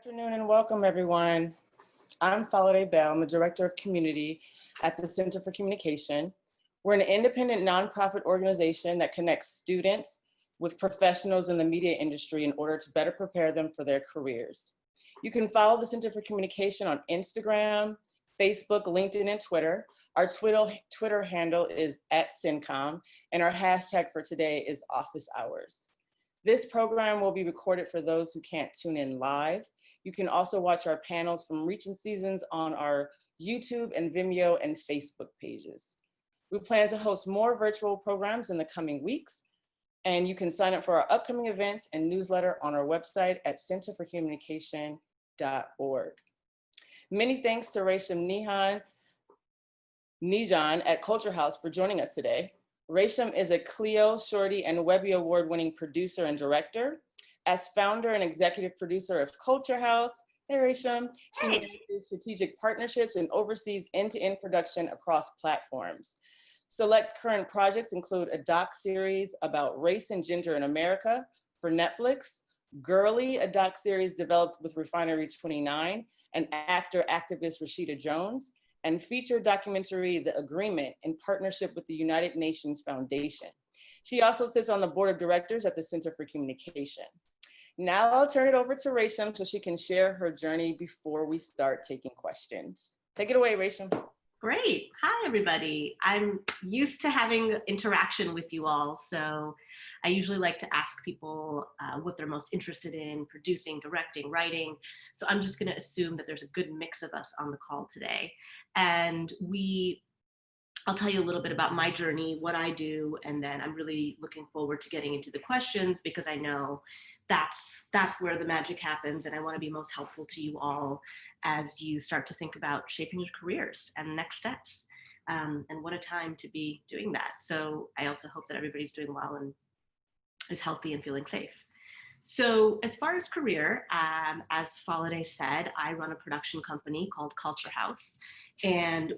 Afternoon and welcome everyone. I'm Faladay Bell. I'm the Director of Community at the Center for Communication. We're an independent nonprofit organization that connects students with professionals in the media industry in order to better prepare them for their careers. You can follow the Center for Communication on Instagram, Facebook, LinkedIn, and Twitter. Our Twitter handle is @CenCom, and our hashtag for today is Office Hours. This program will be recorded for those who can't tune in live. You can also watch our panels from recent seasons on our YouTube and Vimeo and Facebook pages. We plan to host more virtual programs in the coming weeks, and you can sign up for our upcoming events and newsletter on our website at centerforcommunication.org. Many thanks to Raeshem Nijhon at Culture.House for joining us today. Raeshem is a Clio, Shorty, and Webby Award-winning producer and director. As founder and executive producer of Culture.House, hey Raeshem, she manages strategic partnerships and oversees end-to-end production across platforms. Select current projects include a doc-series about race and gender in America for Netflix, Girly, a doc-series developed with Refinery 29, and actor-activist Rashida Jones, and feature documentary, The Agreement, in partnership with the United Nations Foundation. She also sits on the board of directors at the Center for Communication. Now I'll turn it over to Raeshem so she can share her journey before we start taking questions. Take it away, Raeshem. Great. Hi, everybody. I'm used to having interaction with you all, so I usually like to ask people what they're most interested in, producing, directing, writing. So I'm just going to assume that there's a good mix of us on the call today. And I'll tell you a little bit about my journey, what I do, and then I'm really looking forward to getting into the questions because I know that's where the magic happens, and I want to be most helpful to you all as you start to think about shaping your careers and next steps. And what a time to be doing that. So I also hope that everybody's doing well and is healthy and feeling safe. So as far as career, as Faladay said, I run a production company called Culture.House. And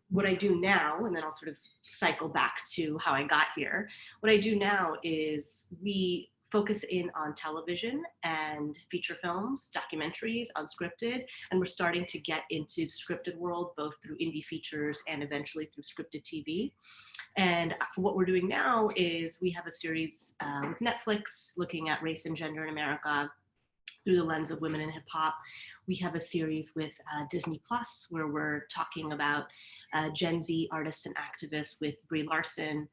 what I do now, and then I'll sort of cycle back to how I got here. What I do now is we focus in on television and feature films, documentaries, unscripted, and we're starting to get into the scripted world, both through indie features and eventually through scripted TV. And what we're doing now is we have a series with Netflix looking at race and gender in America through the lens of women in hip hop. We have a series with Disney Plus where we're talking about Gen Z artists and activists with Brie Larson.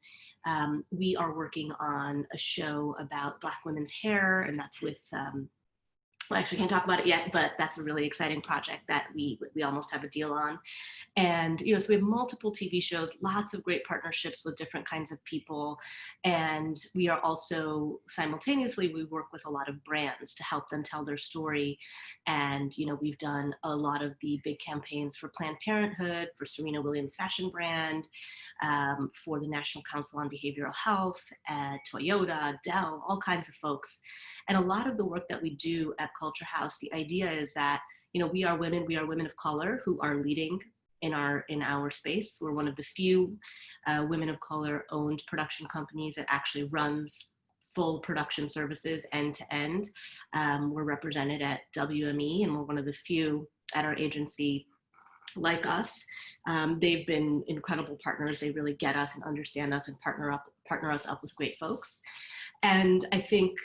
We are working on a show about Black women's hair, and that's with, well, I actually can't talk about it yet, but that's a really exciting project that we almost have a deal on. And, so we have multiple TV shows, lots of great partnerships with different kinds of people. And we are also simultaneously, we work with a lot of brands to help them tell their story. And, we've done a lot of the big campaigns for Planned Parenthood, for Serena Williams fashion brand, for the National Council on Behavioral Health, Toyota, Dell, all kinds of folks. And a lot of the work that we do at Culture.House, the idea is that, we are women of color who are leading in our space. We're one of the few women of color owned production companies that actually runs full production services end to end. We're represented at WME, and we're one of the few at our agency like us. They've been incredible partners. They really get us and understand us and partner us up with great folks. And I think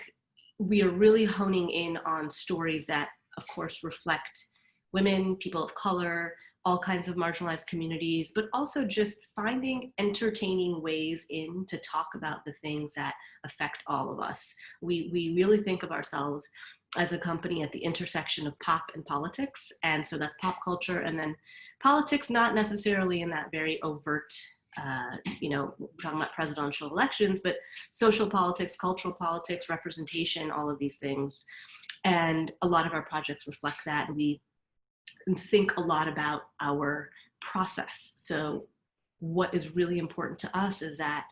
we are really honing in on stories that, of course, reflect women, people of color, all kinds of marginalized communities, but also just finding entertaining ways to talk about the things that affect all of us. We really think of ourselves as a company at the intersection of pop and politics. And so that's pop culture, and then politics, not necessarily in that very overt, talking about presidential elections, but social politics, cultural politics, representation, all of these things. And a lot of our projects reflect that. And we think a lot about our process. So what is really important to us is that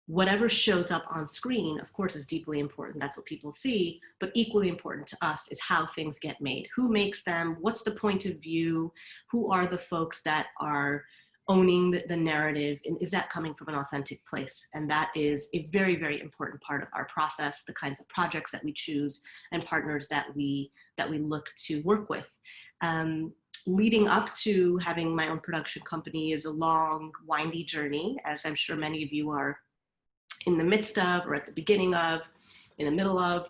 whatever shows up on screen, of course, is deeply important. That's what people see. But equally important to us is how things get made. Who makes them? What's the point of view? Who are the folks that are owning the narrative, and is that coming from an authentic place? And that is a very, very important part of our process, the kinds of projects that we choose and partners that we look to work with. Leading up to having my own production company is a long, windy journey, as I'm sure many of you are in the midst of, or at the beginning of, in the middle of.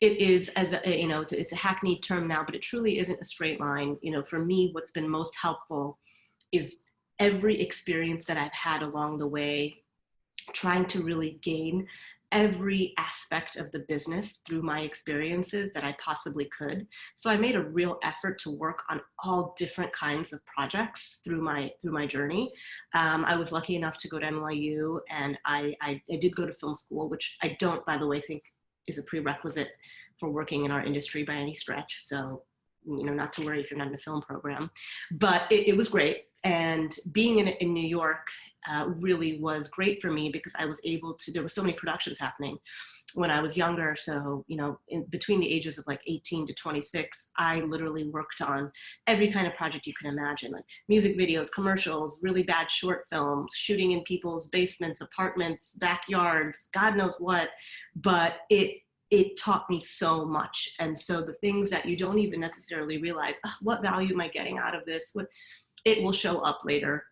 It is, as a, you know, it's a hackneyed term now, but it truly isn't a straight line. You know, for me, what's been most helpful is every experience that I've had along the way, trying to really gain every aspect of the business through my experiences that I possibly could. So I made a real effort to work on all different kinds of projects through my journey. I was lucky enough to go to NYU, and I did go to film school, which I don't, by the way, think is a prerequisite for working in our industry by any stretch. So, you know, not to worry if you're not in a film program, but it was great. And being in New York really was great for me because I was able to, there were so many productions happening when I was younger. So, you know, between the ages of like 18 to 26, I literally worked on every kind of project you can imagine, like music videos, commercials, really bad short films, shooting in people's basements, apartments, backyards, God knows what, but it taught me so much. And so the things that you don't even necessarily realize, oh, what value am I getting out of this? It will show up later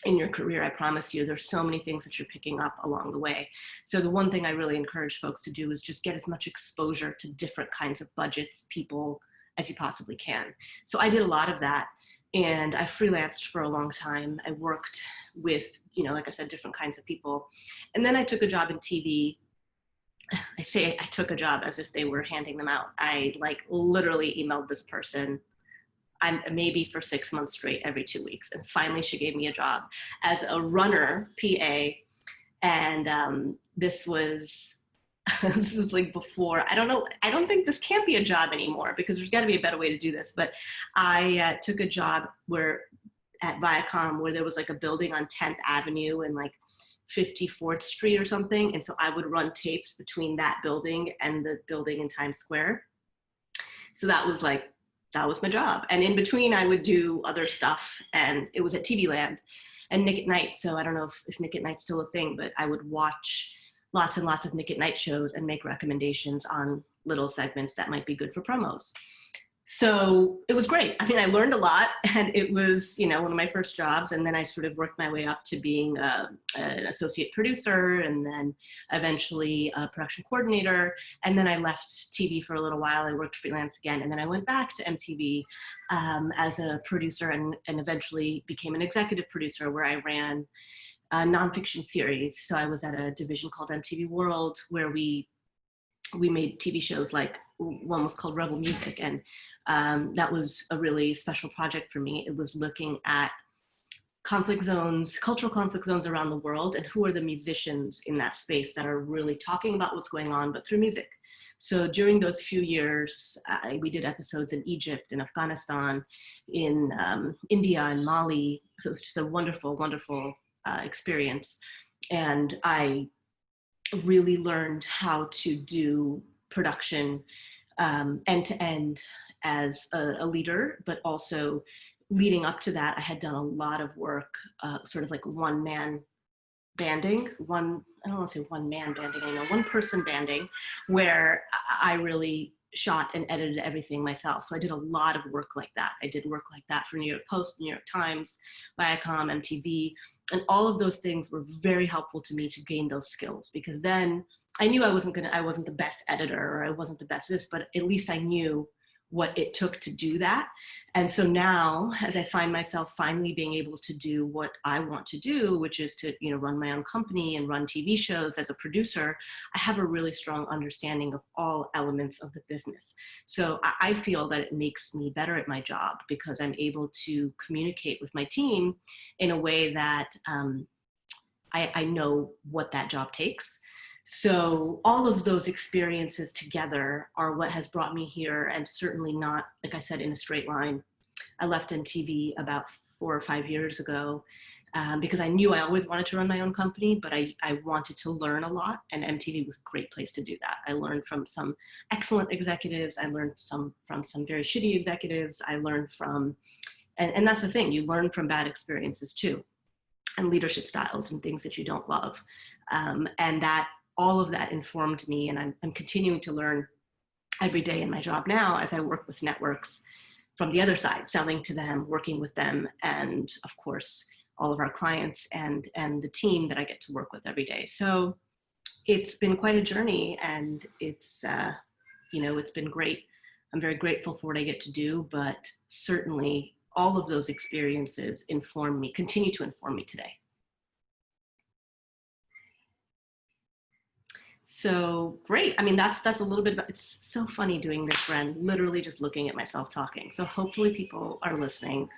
in your career. I promise you, there's so many things that you're picking up along the way. So the one thing I really encourage folks to do is just get as much exposure to different kinds of budgets, people, as you possibly can. So I did a lot of that, and I freelanced for a long time. I worked with, you know, like I said, different kinds of people. And then I took a job in TV. I say I took a job as if they were handing them out. I like literally emailed this person maybe for 6 months straight every 2 weeks. And finally she gave me a job as a runner, PA. And this was like before, I don't think this can't be a job anymore because there's gotta be a better way to do this. But I took a job at Viacom where there was like a building on 10th Avenue and like 54th Street or something. And so I would run tapes between that building and the building in Times Square. So that was my job. And in between I would do other stuff, and it was at TV Land and Nick at Night. So I don't know if Nick at Night's still a thing, but I would watch lots and lots of Nick at Night shows and make recommendations on little segments that might be good for promos. So it was great. I mean, I learned a lot, and it was, you know, one of my first jobs. And then I sort of worked my way up to being an associate producer, and then eventually a production coordinator. And then I left TV for a little while. I worked freelance again. And then I went back to MTV as a producer, and eventually became an executive producer where I ran a nonfiction series. So I was at a division called MTV World where we made TV shows, like one was called Rebel Music, and that was a really special project for me. It was looking at conflict zones, cultural conflict zones around the world, and who are the musicians in that space that are really talking about what's going on, but through music. So during those few years, we did episodes in Egypt, in Afghanistan, in India and Mali. So it was just a wonderful, wonderful experience. And I really learned how to do production end to end as a leader, but also leading up to that, I had done a lot of work, sort of like one-man banding, I don't want to say one-man banding, I know, one-person banding, where I really shot and edited everything myself. So I did a lot of work like that. I did work like that for New York Post, New York Times, Viacom, MTV, and all of those things were very helpful to me to gain those skills, because then I knew I wasn't the best editor, or I wasn't the best this, but at least I knew what it took to do that. And so now, as I find myself finally being able to do what I want to do, which is to, you know, run my own company and run TV shows as a producer, I have a really strong understanding of all elements of the business. So I feel that it makes me better at my job because I'm able to communicate with my team in a way that I know what that job takes. So all of those experiences together are what has brought me here, and certainly not, like I said, in a straight line. I left MTV about 4 or 5 years ago because I knew I always wanted to run my own company, but I wanted to learn a lot, and MTV was a great place to do that. I learned from some excellent executives. I learned from some very shitty executives. I learned from, And that's the thing, you learn from bad experiences too, and leadership styles and things that you don't love. And that all of that informed me, and I'm continuing to learn every day in my job now as I work with networks from the other side, selling to them, working with them, and of course, all of our clients and the team that I get to work with every day. So it's been quite a journey, and it's, it's been great. I'm very grateful for what I get to do, but certainly all of those experiences inform me, continue to inform me today. So great. I mean, that's a little bit about, it's so funny doing this, Ren, literally just looking at myself talking. So hopefully people are listening.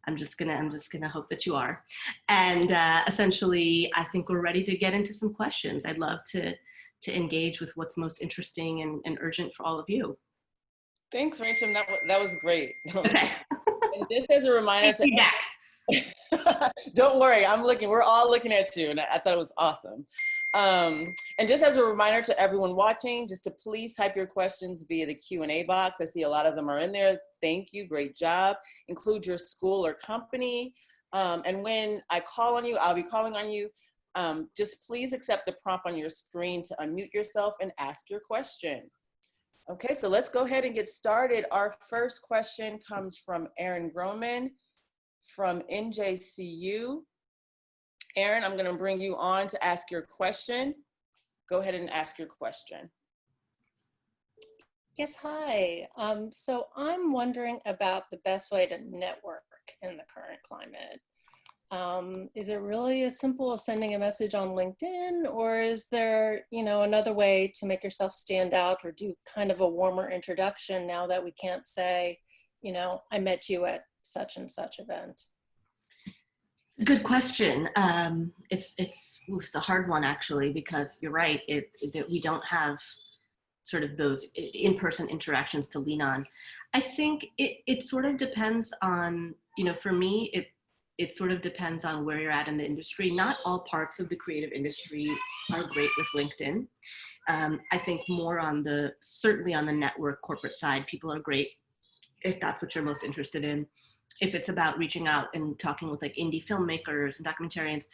I'm just gonna hope that you are. And essentially, I think we're ready to get into some questions. I'd love to engage with what's most interesting and urgent for all of you. Thanks, Raeshem. That was great. Okay. And just as a reminder don't worry, we're all looking at you, and I thought it was awesome. And just as a reminder to everyone watching, just to please type your questions via the Q&A box. I see a lot of them are in there. Thank you, great job. Include your school or company. And when I call on you, I'll be calling on you. Just please accept the prompt on your screen to unmute yourself and ask your question. Okay, so let's go ahead and get started. Our first question comes from Aaron Groman from NJCU. Aaron, I'm gonna bring you on to ask your question. Go ahead and ask your question. Yes, hi. So I'm wondering about the best way to network in the current climate. Is it really as simple as sending a message on LinkedIn, or is there, another way to make yourself stand out or do kind of a warmer introduction now that we can't say, I met you at such and such event? Good question. It's a hard one, actually, because you're right, that we don't have sort of those in-person interactions to lean on. I think it sort of depends on, for me, it sort of depends on where you're at in the industry. Not all parts of the creative industry are great with LinkedIn. I think more certainly on the network corporate side, people are great if that's what you're most interested in. If it's about reaching out and talking with like indie filmmakers and documentarians,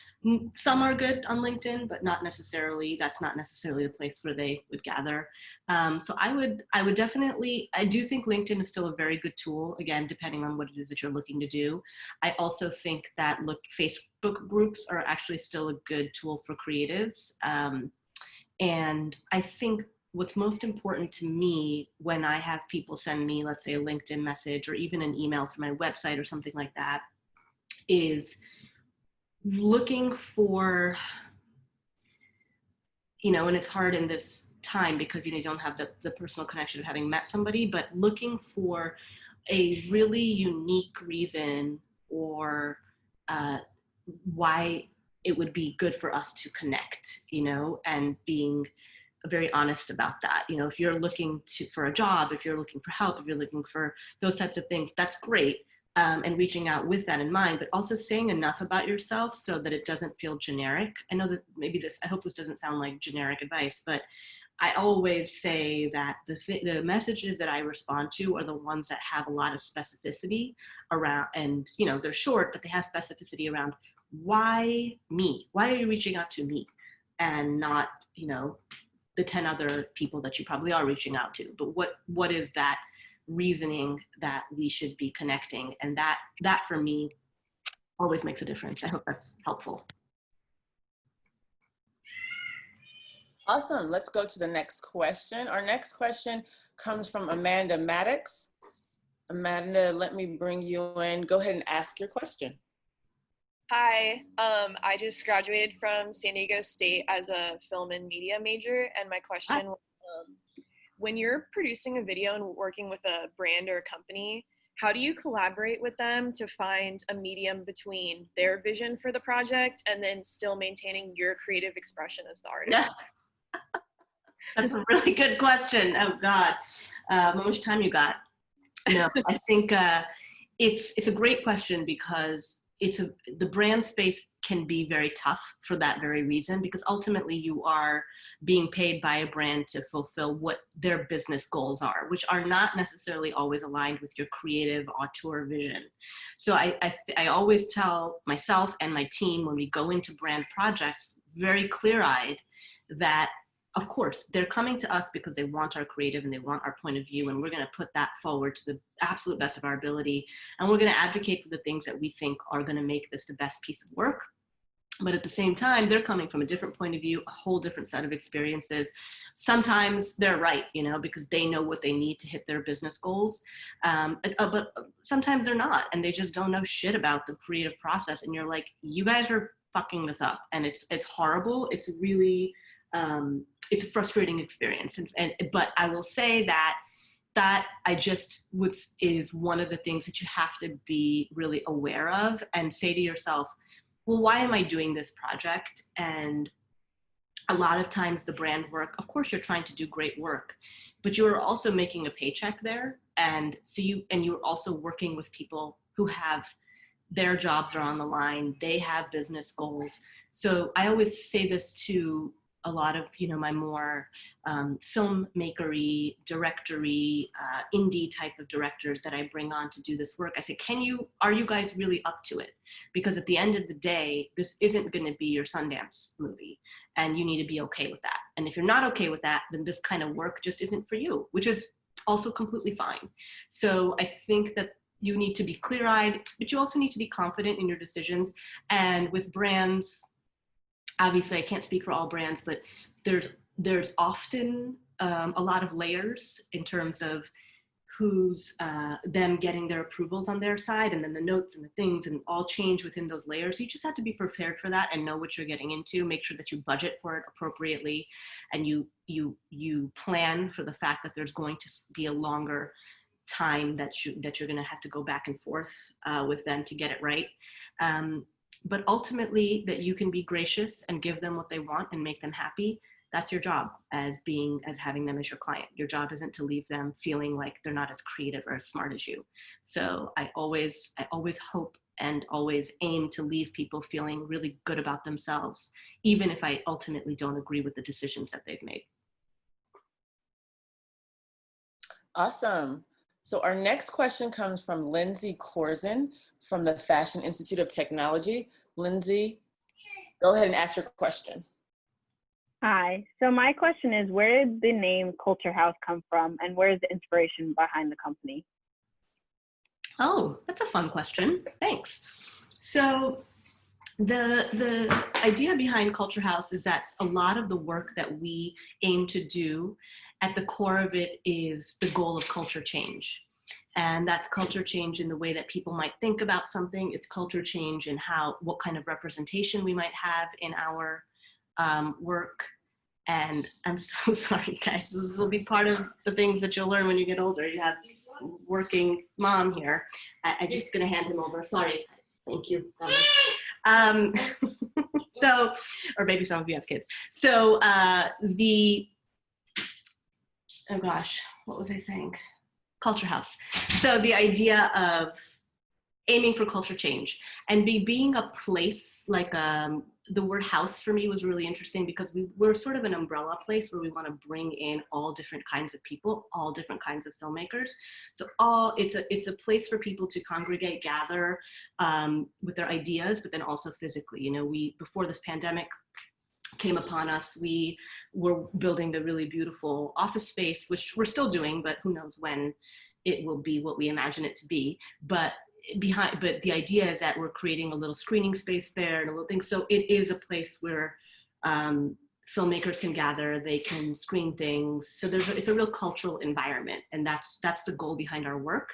some are good on LinkedIn, but that's not necessarily the place where they would gather. So I would definitely, I do think LinkedIn is still a very good tool, again, depending on what it is that you're looking to do. I also think that Facebook groups are actually still a good tool for creatives. And I think what's most important to me when I have people send me, let's say, a LinkedIn message or even an email to my website or something like that, is looking for, and it's hard in this time because you don't have the personal connection of having met somebody, but looking for a really unique reason or why it would be good for us to connect, and being very honest about that. If you're looking for a job, if you're looking for help, if you're looking for those types of things, that's great. And reaching out with that in mind, but also saying enough about yourself so that it doesn't feel generic. I know that I hope this doesn't sound like generic advice, but I always say that the messages that I respond to are the ones that have a lot of specificity around, and they're short, but they have specificity around why me? Why are you reaching out to me? And not, the 10 other people that you probably are reaching out to, but what is that reasoning that we should be connecting? And that for me always makes a difference. I hope that's helpful. Awesome. Let's go to the next question. Our next question comes from Amanda Maddox. Amanda, let me bring you in. Go ahead and ask your question. Hi, I just graduated from San Diego State as a film and media major, and my question was, when you're producing a video and working with a brand or a company, how do you collaborate with them to find a medium between their vision for the project and then still maintaining your creative expression as the artist? That's a really good question. Oh God, how much time you got? No, I think it's a great question because the brand space can be very tough for that very reason, because ultimately you are being paid by a brand to fulfill what their business goals are, which are not necessarily always aligned with your creative auteur vision. So I always tell myself and my team when we go into brand projects, very clear-eyed, that of course, they're coming to us because they want our creative and they want our point of view, and we're going to put that forward to the absolute best of our ability. And we're going to advocate for the things that we think are going to make this the best piece of work. But at the same time, they're coming from a different point of view, a whole different set of experiences. Sometimes they're right, you know, because they know what they need to hit their business goals. But sometimes they're not, and they just don't know shit about the creative process. And you're like, you guys are fucking this up, and it's horrible. It's really, it's a frustrating experience. But I will say that is one of the things that you have to be really aware of and say to yourself, well, why am I doing this project? And a lot of times the brand work, of course you're trying to do great work, but you're also making a paycheck there. And so you're also working with people who have their jobs are on the line. They have business goals. So I always say this to a lot of, you know, my more filmmakery, directory, indie type of directors that I bring on to do this work. I say, are you guys really up to it? Because at the end of the day, this isn't going to be your Sundance movie, and you need to be okay with that. And if you're not okay with that, then this kind of work just isn't for you, which is also completely fine. So I think that you need to be clear-eyed, but you also need to be confident in your decisions. And with brands, obviously I can't speak for all brands, but there's often a lot of layers in terms of who's them getting their approvals on their side, and then the notes and the things and all change within those layers. You just have to be prepared for that and know what you're getting into. Make sure that you budget for it appropriately, and you plan for the fact that there's going to be a longer time that you're going to have to go back and forth with them to get it right. But ultimately, that you can be gracious and give them what they want and make them happy. That's your job as having them as your client. Your job isn't to leave them feeling like they're not as creative or as smart as you. So I always hope and always aim to leave people feeling really good about themselves, even if I ultimately don't agree with the decisions that they've made. Awesome. So our next question comes from Lindsay Corzin from the Fashion Institute of Technology. Lindsay, go ahead and ask your question. Hi. So my question is, where did the name Culture.House come from, and where is the inspiration behind the company? Oh, that's a fun question. Thanks. So the idea behind Culture.House is that a lot of the work that we aim to do, at the core of it is the goal of culture change. And that's culture change in the way that people might think about something. It's culture change in what kind of representation we might have in our work. And I'm so sorry, guys. This will be part of the things that you'll learn when you get older. You have working mom here. I'm just gonna hand him over. Sorry. Thank you. So, or maybe some of you have kids. So oh gosh, what was I saying? Culture.House. So the idea of aiming for culture change and being a place like the word house for me was really interesting, because we're sort of an umbrella place where we want to bring in all different kinds of people, all different kinds of filmmakers. So it's a place for people to congregate, gather with their ideas, but then also physically. You know, before this pandemic came upon us, we were building the really beautiful office space, which we're still doing, but who knows when it will be what we imagine it to be. But the idea is that we're creating a little screening space there and a little thing. So it is a place where filmmakers can gather, they can screen things. So it's a real cultural environment, and that's the goal behind our work.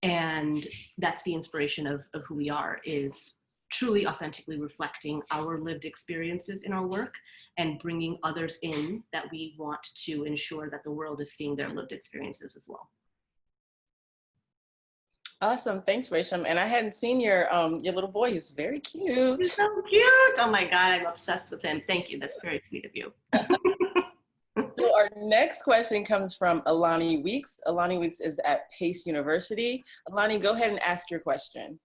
And that's the inspiration of who we are, is truly authentically reflecting our lived experiences in our work and bringing others in that we want to ensure that the world is seeing their lived experiences as well. Awesome, thanks, Raeshem. And I hadn't seen your little boy. He's very cute. He's so cute. Oh my God, I'm obsessed with him. Thank you. That's very sweet of you. So our next question comes from Alani Weeks. Alani Weeks is at Pace University. Alani, go ahead and ask your question.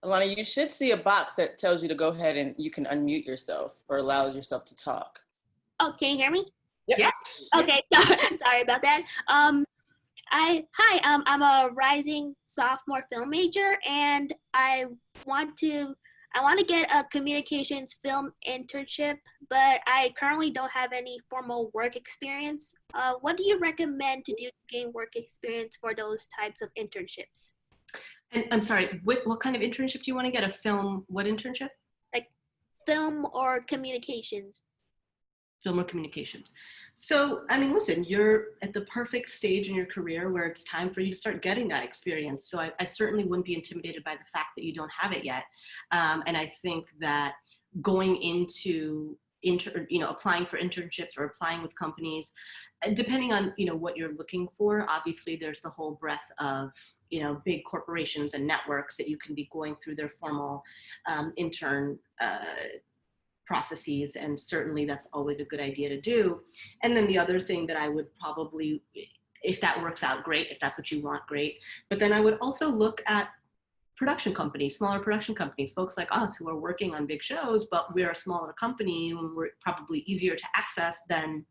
Alana, you should see a box that tells you to go ahead and you can unmute yourself or allow yourself to talk. Oh, can you hear me? Yep. Yes. Okay, sorry about that. I'm a rising sophomore film major, and I want to get a communications film internship, but I currently don't have any formal work experience. What do you recommend to do to gain work experience for those types of internships? And I'm sorry, what kind of internship do you want to get? A film, what internship? Like film or communications? Film or communications. So, I mean, listen, you're at the perfect stage in your career where it's time for you to start getting that experience. So I certainly wouldn't be intimidated by the fact that you don't have it yet. And I think that going into applying for internships or applying with companies, depending on, what you're looking for, obviously there's the whole breadth of, big corporations and networks that you can be going through their formal intern processes, and certainly that's always a good idea to do. And then the other thing that I would probably, if that works out, great. If that's what you want, great. But then I would also look at production companies, smaller production companies, folks like us who are working on big shows, but we're a smaller company and we're probably easier to access than,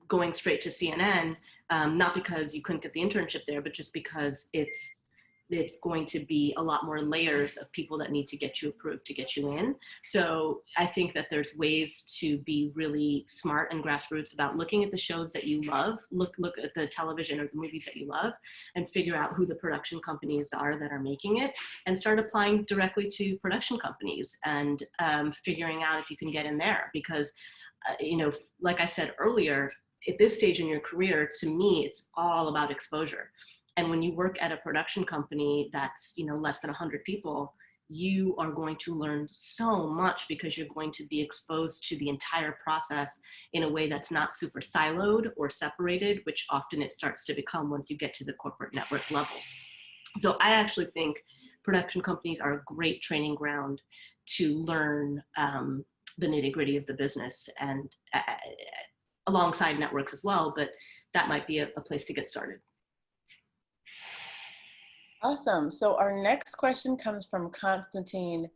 going straight to CNN, not because you couldn't get the internship there, but just because it's going to be a lot more layers of people that need to get you approved to get you in. So I think that there's ways to be really smart and grassroots about looking at the shows that you love, look at the television or the movies that you love, and figure out who the production companies are that are making it, and start applying directly to production companies and figuring out if you can get in there. Because, like I said earlier, at this stage in your career, to me, it's all about exposure. And when you work at a production company that's, less than 100 people, you are going to learn so much because you're going to be exposed to the entire process in a way that's not super siloed or separated, which often it starts to become once you get to the corporate network level. So I actually think production companies are a great training ground to learn the nitty-gritty of the business, and alongside networks as well, but that might be a place to get started. Awesome. So our next question comes from Constantine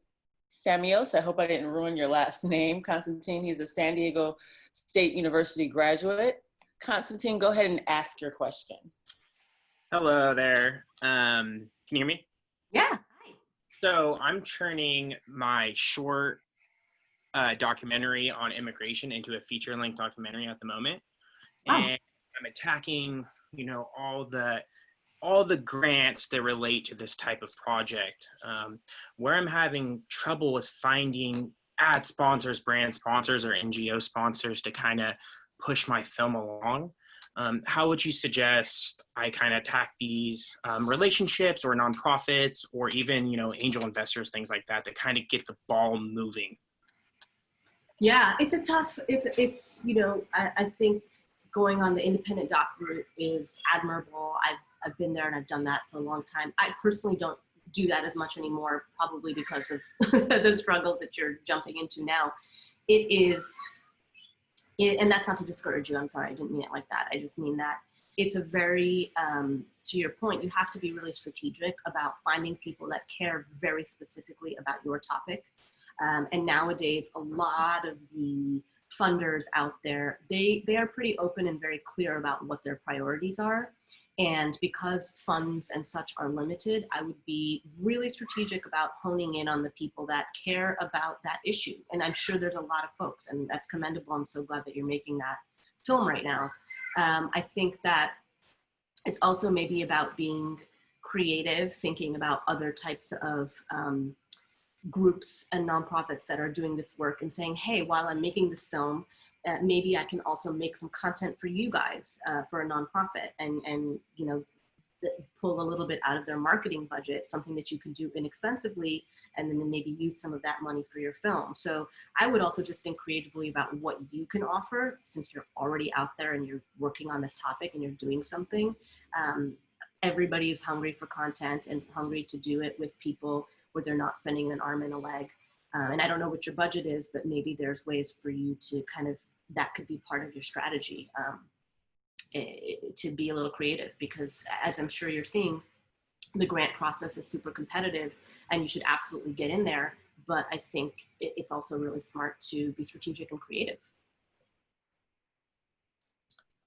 Samios. I hope I didn't ruin your last name, Constantine. He's a San Diego State University graduate. Constantine, go ahead and ask your question. Hello there. Can you hear me? Yeah. So I'm turning my short documentary on immigration into a feature-length documentary at the moment. Wow. And I'm attacking, all the grants that relate to this type of project. Where I'm having trouble is finding ad sponsors, brand sponsors, or NGO sponsors to kind of push my film along. How would you suggest I kind of attack these relationships or nonprofits or even, angel investors, things like that, to kind of get the ball moving? Yeah, it's a tough, I think going on the independent doc route is admirable. I've been there and I've done that for a long time. I personally don't do that as much anymore, probably because of the struggles that you're jumping into now. And that's not to discourage you. I'm sorry, I didn't mean it like that. I just mean that it's a very, to your point, you have to be really strategic about finding people that care very specifically about your topic. And nowadays, a lot of the funders out there, they are pretty open and very clear about what their priorities are. And because funds and such are limited, I would be really strategic about honing in on the people that care about that issue. And I'm sure there's a lot of folks, and that's commendable. I'm so glad that you're making that film right now. I think that it's also maybe about being creative, thinking about other types of groups and nonprofits that are doing this work and saying, hey, while I'm making this film, maybe I can also make some content for you guys, for a nonprofit, and pull a little bit out of their marketing budget, something that you can do inexpensively, and then maybe use some of that money for your film. So I would also just think creatively about what you can offer, since you're already out there and you're working on this topic and you're doing something. Everybody is hungry for content and hungry to do it with people where they're not spending an arm and a leg. And I don't know what your budget is, but maybe there's ways for you to kind of, that could be part of your strategy, to be a little creative, because as I'm sure you're seeing, the grant process is super competitive and you should absolutely get in there. But I think it's also really smart to be strategic and creative.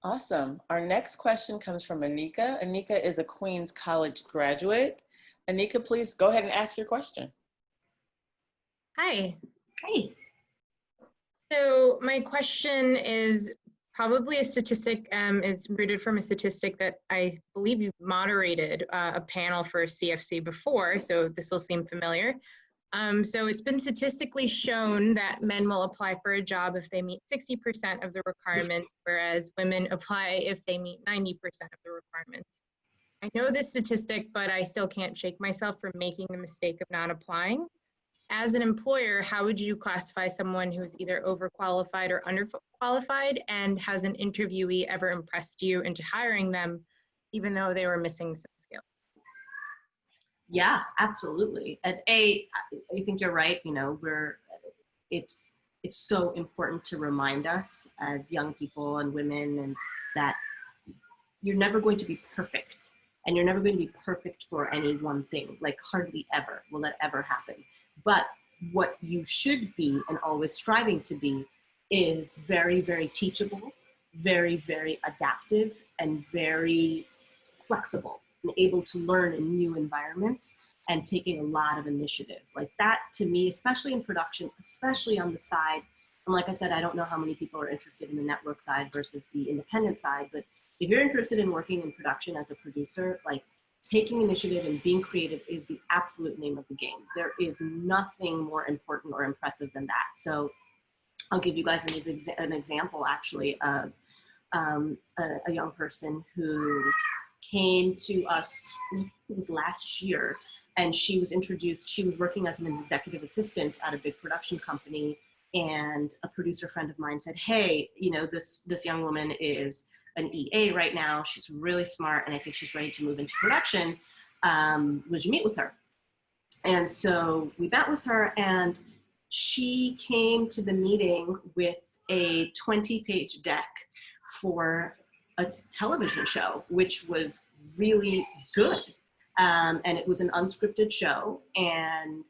Awesome. Our next question comes from Anika. Anika is a Queens College graduate. Anika, please go ahead and ask your question. Hi. Hey. So my question is probably a statistic, is rooted from a statistic that I believe you moderated a panel for CFC before, so this will seem familiar. So it's been statistically shown that men will apply for a job if they meet 60% of the requirements, whereas women apply if they meet 90% of the requirements. I know this statistic, but I still can't shake myself from making the mistake of not applying. As an employer, how would you classify someone who's either overqualified or underqualified, and has an interviewee ever impressed you into hiring them, even though they were missing some skills? Yeah, absolutely. And I think you're right. You know, it's so important to remind us as young people and women, and that you're never going to be perfect, and you're never going to be perfect for any one thing. Like hardly ever will that ever happen. But what you should be and always striving to be is very, very teachable, very, very adaptive, and very flexible, and able to learn in new environments and taking a lot of initiative. Like that to me, especially in production, especially on the side, and like I said, I don't know how many people are interested in the network side versus the independent side, but if you're interested in working in production as a producer, like taking initiative and being creative is the absolute name of the game. There is nothing more important or impressive than that. So I'll give you guys an example actually of a young person who came to us, it was last year, and she was introduced, she was working as an executive assistant at a big production company, and a producer friend of mine said, hey, you know, this young woman is an EA right now, she's really smart, and I think she's ready to move into production. Would you meet with her? And so we met with her, and she came to the meeting with a 20-page deck for a television show, which was really good. And it was an unscripted show, and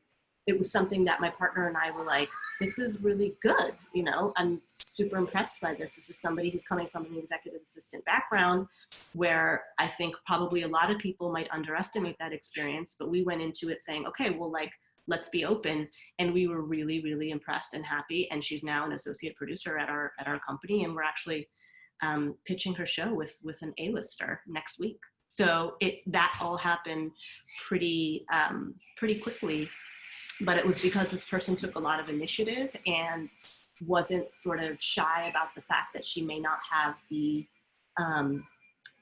it was something that my partner and I were like, this is really good. You know, I'm super impressed by this. This is somebody who's coming from an executive assistant background, where I think probably a lot of people might underestimate that experience, but we went into it saying, okay, well, like, let's be open. And we were really, really impressed and happy. And she's now an associate producer at our company. And we're actually pitching her show with an A-lister next week. So that all happened pretty quickly, but it was because this person took a lot of initiative and wasn't sort of shy about the fact that she may not have the,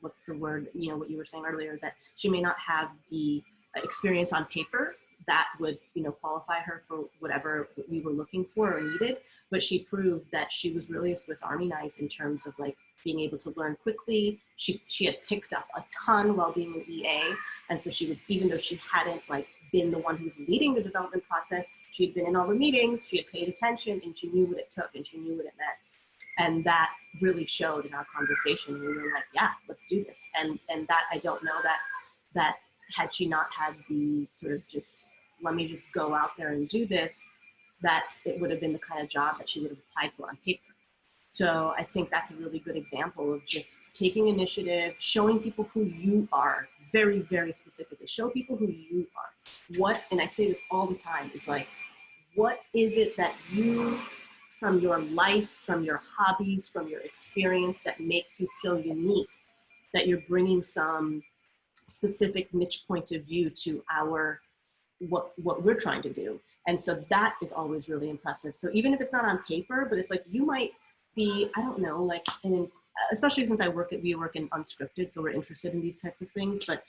what's the word, you know, what you were saying earlier is that she may not have the experience on paper that would, you know, qualify her for whatever we were looking for or needed, but she proved that she was really a Swiss Army knife in terms of like being able to learn quickly. She had picked up a ton while being an EA. And so she was, even though she hadn't like been the one who was leading the development process, she had been in all the meetings, she had paid attention, and she knew what it took and she knew what it meant. And that really showed in our conversation. We were like, yeah, let's do this. And that, I don't know that had she not had the sort of just, let me just go out there and do this, that it would have been the kind of job that she would have applied for on paper. So I think that's a really good example of just taking initiative, showing people who you are, very, very specifically. Show people who you are. What, and I say this all the time, is like, what is it that you, from your life, from your hobbies, from your experience, that makes you so unique, that you're bringing some specific niche point of view to what we're trying to do. And so that is always really impressive. So even if it's not on paper, but it's like, you might be, I don't know, like, especially since we work in unscripted, so we're interested in these types of things, but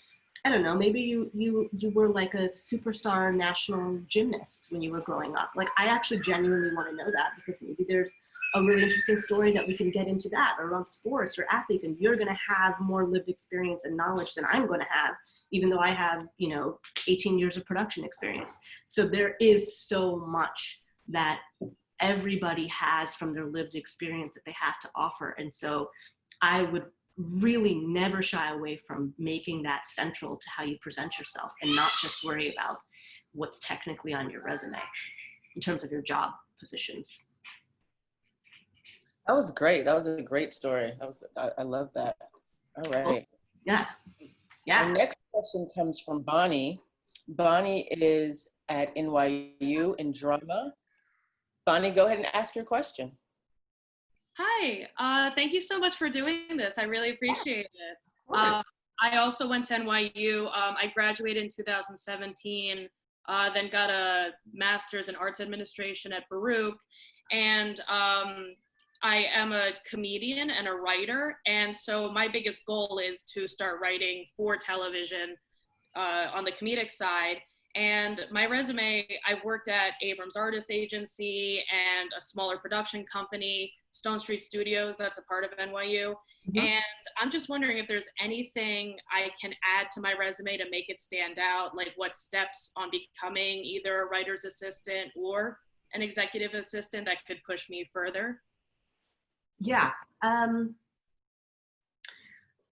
I don't know, maybe you were like a superstar national gymnast when you were growing up. Like, I actually genuinely want to know that, because maybe there's a really interesting story that we can get into that, or around sports or athletes, and you're going to have more lived experience and knowledge than I'm going to have, even though I have, 18 years of production experience. So there is so much that everybody has from their lived experience that they have to offer. And so I would really never shy away from making that central to how you present yourself, and not just worry about what's technically on your resume in terms of your job positions. That was great. That was a great story. I love that. All right. Yeah. Our next question comes from Bonnie. Bonnie is at NYU in drama. Bonnie, go ahead and ask your question. Hi, thank you so much for doing this. I really appreciate it. I also went to NYU. I graduated in 2017, then got a master's in arts administration at Baruch. And I am a comedian and a writer. And so my biggest goal is to start writing for television on the comedic side. And my resume, I've worked at Abrams Artist Agency and a smaller production company, Stone Street Studios, that's a part of NYU. And I'm just wondering if there's anything I can add to my resume to make it stand out, like what steps on becoming either a writer's assistant or an executive assistant that could push me further. Yeah, I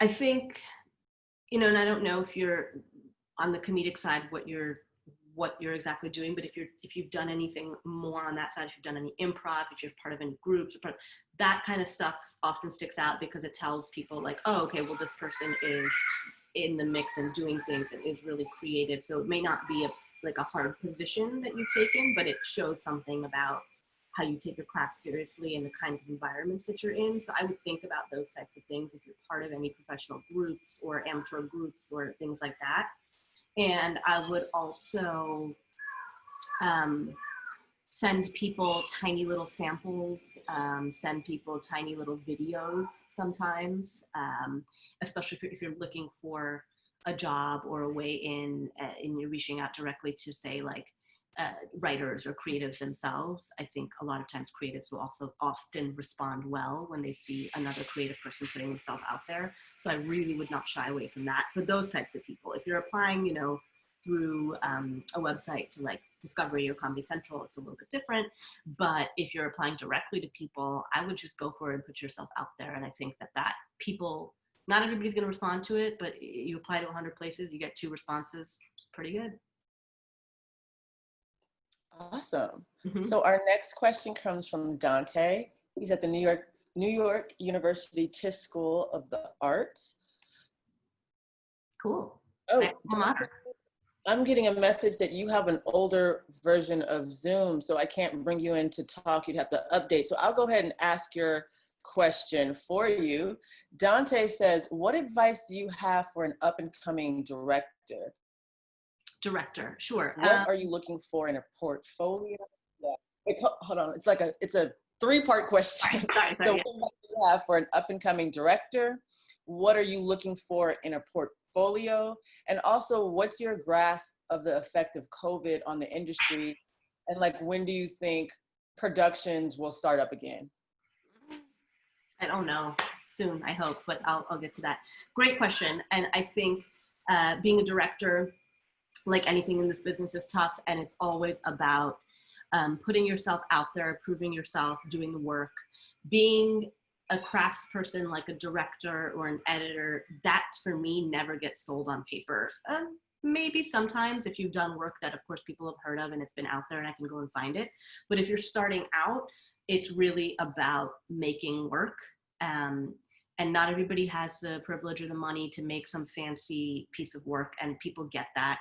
think, you know, and I don't know if you're on the comedic side, what you're exactly doing, but if you've done anything more on that side, if you've done any improv, if you're part of any groups, that kind of stuff often sticks out because it tells people like, oh, okay, well, this person is in the mix and doing things and is really creative. So it may not be a hard position that you've taken, but it shows something about how you take your craft seriously and the kinds of environments that you're in. So I would think about those types of things if you're part of any professional groups or amateur groups or things like that. And I would also send people tiny little samples, send people tiny little videos sometimes, especially if you're looking for a job or a way in and you're reaching out directly to, say, like writers or creatives themselves. I think a lot of times creatives will also often respond well when they see another creative person putting themselves out there. So I really would not shy away from that for those types of people. If you're applying, you know, through a website to like Discovery or Comedy Central, it's a little bit different. But if you're applying directly to people, I would just go for it and put yourself out there. And I think that people, not everybody's going to respond to it, but you apply to 100 places, you get 2 responses. It's pretty good. Awesome. So our next question comes from Dante. He's at the New York University Tisch School of the Arts. Cool. Oh, Dante, I'm getting a message that you have an older version of Zoom, so I can't bring you in to talk. You'd have to update. So I'll go ahead and ask your question for you. Dante says, what advice do you have for an up-and-coming director? Director, sure. What are you looking for in a portfolio? Yeah. Wait, hold on, it's a 3-part question. Sorry, so what do you have for an up-and-coming director? What are you looking for in a portfolio? And also, what's your grasp of the effect of COVID on the industry? And like, when do you think productions will start up again? I don't know, soon, I hope, but I'll get to that. Great question. And I think being a director, like anything in this business, is tough, and it's always about putting yourself out there, proving yourself, doing the work. Being a craftsperson like a director or an editor, that for me never gets sold on paper. Maybe sometimes if you've done work that of course people have heard of and it's been out there and I can go and find it. But if you're starting out, it's really about making work. And not everybody has the privilege or the money to make some fancy piece of work, and people get that.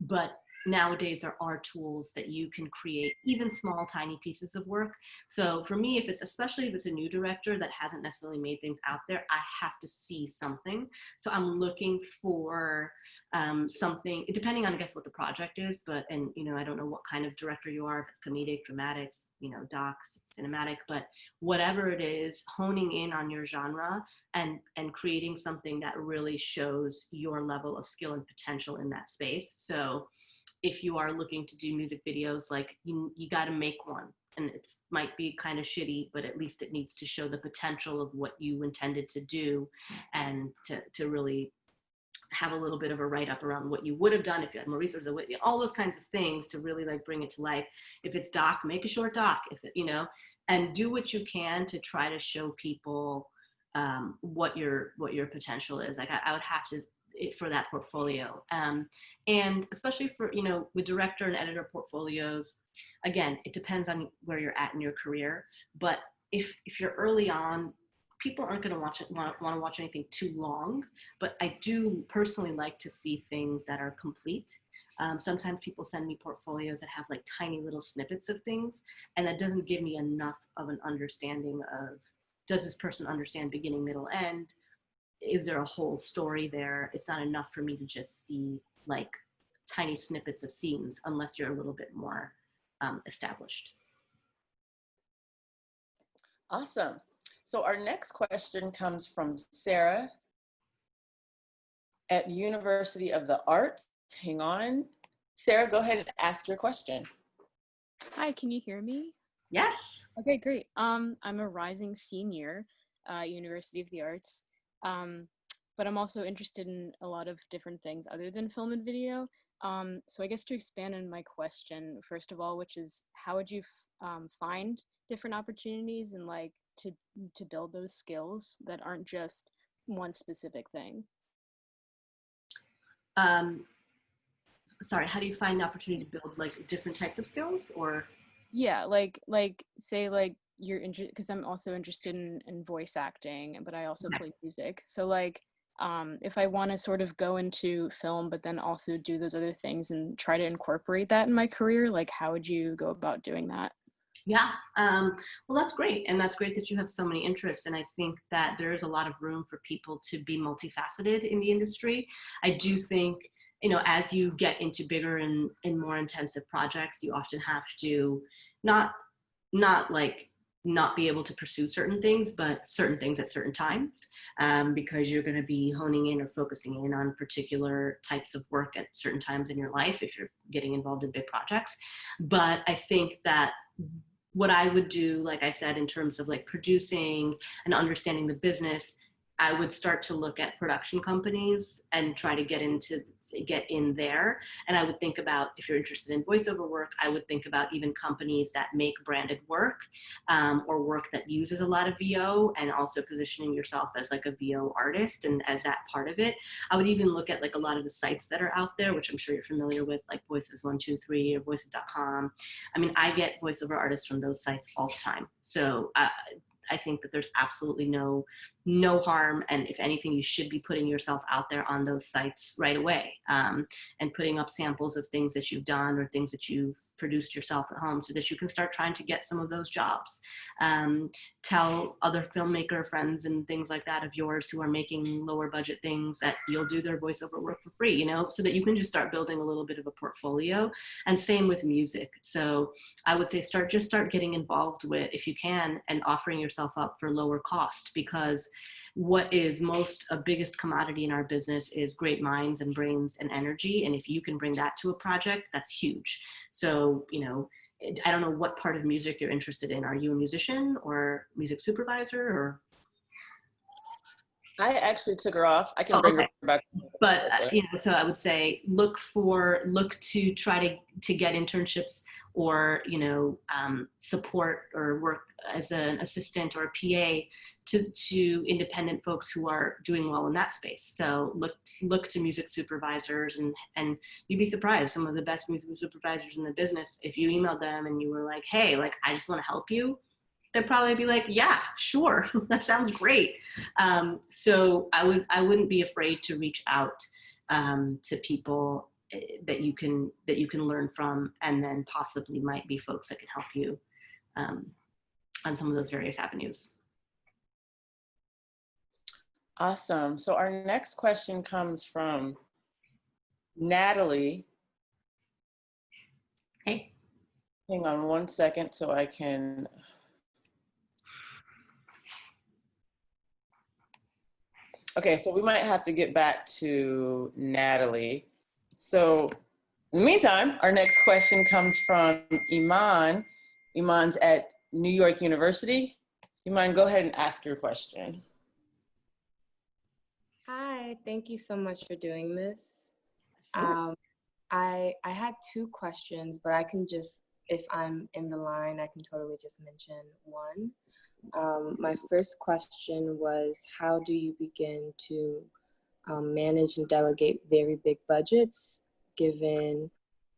But nowadays there are tools that you can create even small, tiny pieces of work. So for me, especially if it's a new director that hasn't necessarily made things out there, I have to see something. So I'm looking for something, depending on, I guess, what the project is, and you know, I don't know what kind of director you are, if it's comedic, dramatics, you know, docs, cinematic, but whatever it is, honing in on your genre and creating something that really shows your level of skill and potential in that space. So if you are looking to do music videos, like you got to make one, and it might be kind of shitty, but at least it needs to show the potential of what you intended to do, and to really have a little bit of a write-up around what you would have done if you had more resources, all those kinds of things to really like bring it to life. If it's doc, make a short doc, if it, you know, and do what you can to try to show people what your potential is. Like I would have to for that portfolio, and especially for with director and editor portfolios. Again, it depends on where you're at in your career, but if you're early on, people aren't going to want to watch anything too long. But I do personally like to see things that are complete. Sometimes people send me portfolios that have like tiny little snippets of things, and that doesn't give me enough of an understanding of, does this person understand beginning, middle, end? Is there a whole story there? It's not enough for me to just see like tiny snippets of scenes unless you're a little bit more established. Awesome. So our next question comes from Sarah at University of the Arts. Hang on. Sarah, go ahead and ask your question. Hi, can you hear me? Yes. Okay, great. I'm a rising senior at University of the Arts, but I'm also interested in a lot of different things other than film and video. So I guess to expand on my question, first of all, which is how would you find different opportunities and like to build those skills that aren't just one specific thing? Sorry, how do you find the opportunity to build like different types of skills? Or yeah, like say like you're interested, because I'm also interested in voice acting, but I also play music. So like if I want to sort of go into film but then also do those other things and try to incorporate that in my career, like how would you go about doing that? Yeah, well, that's great. And that's great that you have so many interests. And I think that there is a lot of room for people to be multifaceted in the industry. I do think, as you get into bigger and more intensive projects, you often have to not be able to pursue certain things, but certain things at certain times, because you're going to be honing in or focusing in on particular types of work at certain times in your life if you're getting involved in big projects. But I think that what I would do, like I said, in terms of like producing and understanding the business, I would start to look at production companies and try to get in there. And I would think about, if you're interested in voiceover work, I would think about even companies that make branded work, or work that uses a lot of VO, and also positioning yourself as like a VO artist and as that part of it. I would even look at like a lot of the sites that are out there, which I'm sure you're familiar with, like Voices123 or Voices.com. I mean, I get voiceover artists from those sites all the time. So I think that there's absolutely no harm, and if anything, you should be putting yourself out there on those sites right away, and putting up samples of things that you've done or things that you've produced yourself at home, so that you can start trying to get some of those jobs. Tell other filmmaker friends and things like that of yours who are making lower budget things that you'll do their voiceover work for free, so that you can just start building a little bit of a portfolio. And same with music. So I would say start getting involved with, if you can, and offering yourself up for lower cost, because what is a biggest commodity in our business is great minds and brains and energy. And if you can bring that to a project, that's huge. So, I don't know what part of music you're interested in. Are you a musician or music supervisor, or? I actually took her off. I can bring her back. But so I would say look to try to get internships, or support or work as an assistant or a PA to independent folks who are doing well in that space. So look to music supervisors, and you'd be surprised. Some of the best music supervisors in the business, if you emailed them and you were like, hey, like I just want to help you, they'd probably be like, yeah, sure, that sounds great. So I wouldn't be afraid to reach out to people that you can learn from, and then possibly might be folks that can help you on some of those various avenues. Awesome. So our next question comes from Natalie. Hey. Hang on one second so I can. Okay, so we might have to get back to Natalie. So in the meantime, our next question comes from Iman. Iman's at New York University. Iman, go ahead and ask your question. Hi, thank you so much for doing this. Sure. I had two questions, but I can just, if I'm in the line, I can totally just mention one. My first question was, how do you begin to manage and delegate very big budgets, given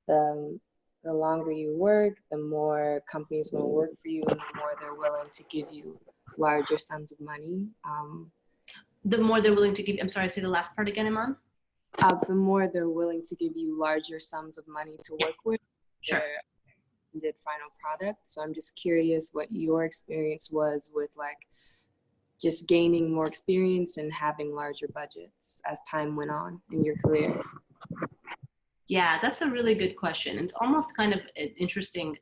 the longer you work, the more companies want to work for you and the more they're willing to give you larger sums of money. The more they're willing to give, I'm sorry, say the last part again, Iman? The more they're willing to give you larger sums of money to work with. Sure. Their final product. So I'm just curious what your experience was with like just gaining more experience and having larger budgets as time went on in your career. Yeah, that's a really good question. It's almost kind of interesting.